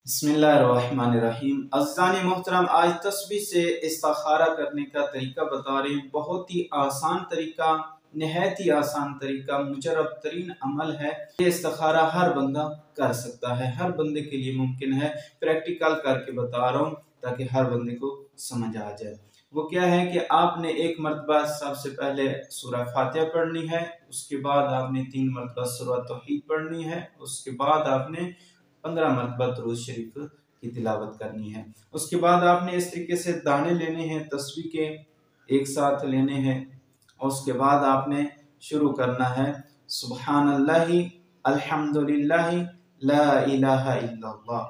बिस्मिल्लाहिर्रहमानिर्रहीम। अज़्ज़ानी मोहतरम, आज तस्बीह से इस्तिखारा करने का तरीका बता रहे हैं। बहुत ही आसान तरीका, नहायत ही आसान तरीका, मुजरब तरीन अमल है। ये इस्तिखारा हर बंदा कर सकता है, हर बंदे के लिए मुमकिन है। प्रैक्टिकल करके बता रहा हूँ ताकि हर बंदे को समझ आ जाए। वो क्या है कि आपने एक मरतबा सबसे पहले सूरह फातिहा पढ़नी है, उसके बाद आपने 3 मरतबा सूरह तौहीद पढ़नी है, उसके बाद आपने 15 मरतबा दुरूद शरीफ की तिलावत करनी है। उसके बाद आपने इस तरीके से दाने लेने हैं, तस्बीह के एक साथ लेने हैं, और उसके बाद आपने शुरू करना है सुब्हानल्लाहि अल्हम्दुलिल्लाहि ला इलाहा इल्लल्लाह,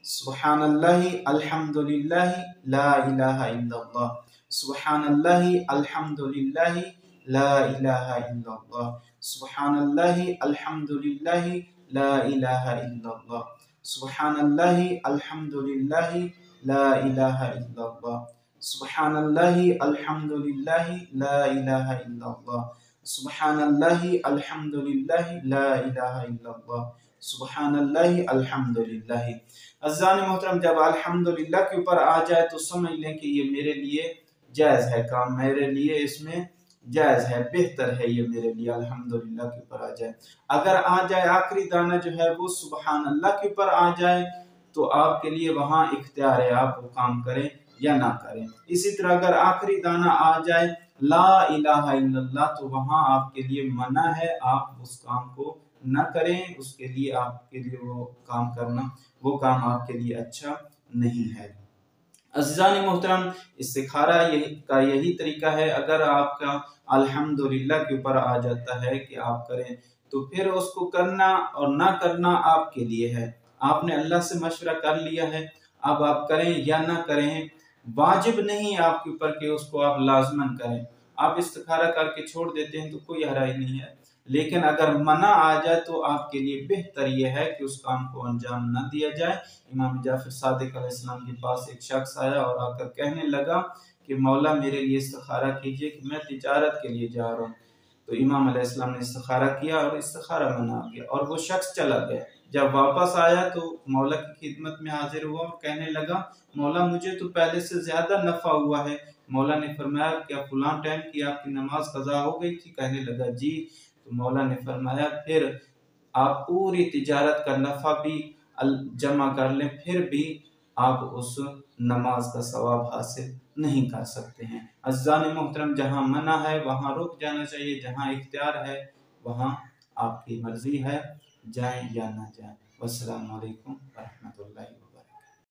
सुब्हानल्लाहि अल्हम्दुलिल्लाहि ला इलाहा इल्लल्लाह, सुब्हानल्लाहि अल्हम्दुलिल्लाहि ला इलाहा इल्लल्लाह, सुब्हानल्लाहि अल्हम्दुलिल्लाहि ला इलाहा इल्लल्लाह, सुब्हानल्लाहि अल्हम्दुलिल्लाहि ला इलाहा इल्लल्लाह, सुब्हानल्लाहि अल्हम्दुलिल्लाहि ला इलाहा इल्लल्लाह, सुब्हानल्लाहि अल्हम्दुलिल्लाहि ला इलाहा इल्लल्लाह, सुब्हानल्लाहि अल्हम्दुलिल्लाहि। अज़्ज़ानी मोहतरम, जब अल्हम्दुलिल्लाह के ऊपर आ जाए तो समझ लें कि ये मेरे लिए जायज़ है काम, मेरे लिए इसमें जायज़ है, बेहतर है ये मेरे लिए। अल्हम्दुलिल्लाह के ऊपर आ जाए, अगर आ जाए आखिरी दाना जो है वो सुबहान अल्लाह के ऊपर आ जाए तो आपके लिए वहां इख्तियार है, आप वो काम करें या ना करें। इसी तरह अगर आखिरी दाना आ जाए ला इलाहा इल्लल्लाह तो वहां आपके लिए मना है, आप उस काम को ना करें, उसके लिए आपके लिए वो काम करना, वो काम आपके लिए अच्छा नहीं है। अज़ीज़ानी मोहतरम, इस्तिखारा यही तरीका है। अगर आपका अल्हम्दुलिल्लाह के ऊपर आ जाता है कि आप करें, तो फिर उसको करना और ना करना आपके लिए है। आपने अल्लाह से मशवरा कर लिया है, अब आप करें या ना करें, वाजिब नहीं आपके ऊपर कि उसको आप लाजमन करें। आप इस्तिखारा करके छोड़ देते हैं तो कोई हराई नहीं है, लेकिन अगर मना आ जाए तो आपके लिए बेहतर यह है कि उस काम को अंजाम न दिया जाए। इमाम जाफर सादिक अलैहिस्सलाम के पास एक शख्स आया और आकर कहने लगा कि मौला मेरे लिए इस्तिखारा कीजिए कि मैं तिजारत के लिए जा रहा हूँ। तो इमाम अलैहिस्सलाम ने इस्तिखारा किया और इस्तिखारा मना गया और वो शख्स चला गया। जब वापस आया तो मौला की खिदमत में हाजिर हुआ और कहने लगा, मौला मुझे तो पहले से ज्यादा नफा हुआ है। मौला ने फरमाया, क्या फलां टाइम की आपकी नमाज कज़ा हो गई थी? कहने लगा जी। तो मौला ने फरमाया, फिर आप पूरी तिजारत का नफा भी जमा कर लें, फिर भी आप उस नमाज का सवाब हासिल नहीं कर सकते हैं। अज़्ज़ानी मोहतरम, जहाँ मना है वहाँ रुक जाना चाहिए, जहाँ इख्तियार है वहाँ आपकी मर्जी है, जाएं या ना जाएं। वस्सलामु अलैकुम व रहमतुल्लाहि।